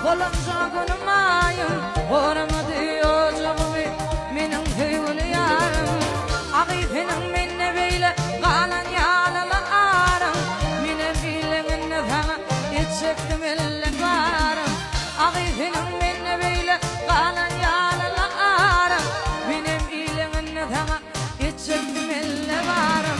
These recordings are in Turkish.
Olamca günümayım Oramadı yocuğumu Menin hüylü yarım Ağifinin minne beyle Galan yalalı arım Mine bileğinne sana İçektim illik varım Ağifinin minne beyle Galan yalalı arım Mine bileğinne sana İçektim illik varım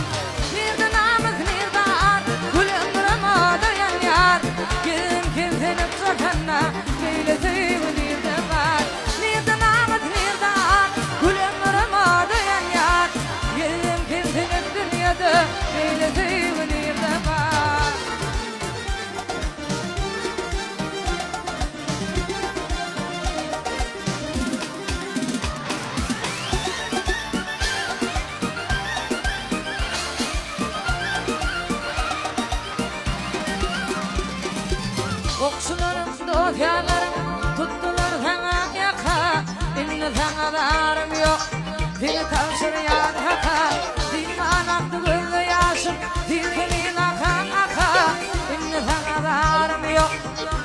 Nerede namız nerede ar Gülüm duramadı yan yar Gelin kimsenin çakanna Beyle tüyümü nerede var Nerede namız nerede ar Gülüm duramadı yan yar Gelin kimsenin dünyada Beyle tüyümü nerede var Okşularım, dofyalarım tuttular sana yaka İnne sana darım yok, dili tavşırıyan haka Diman aktı gözü yaşım, dilkinin aka İnne sana darım yok,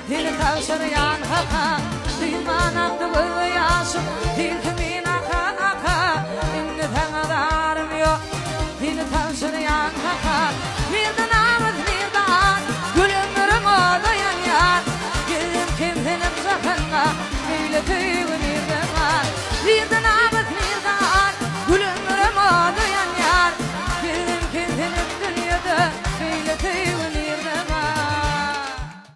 dili tavşırıyan haka Diman aktı gözü yaşım, dilkinin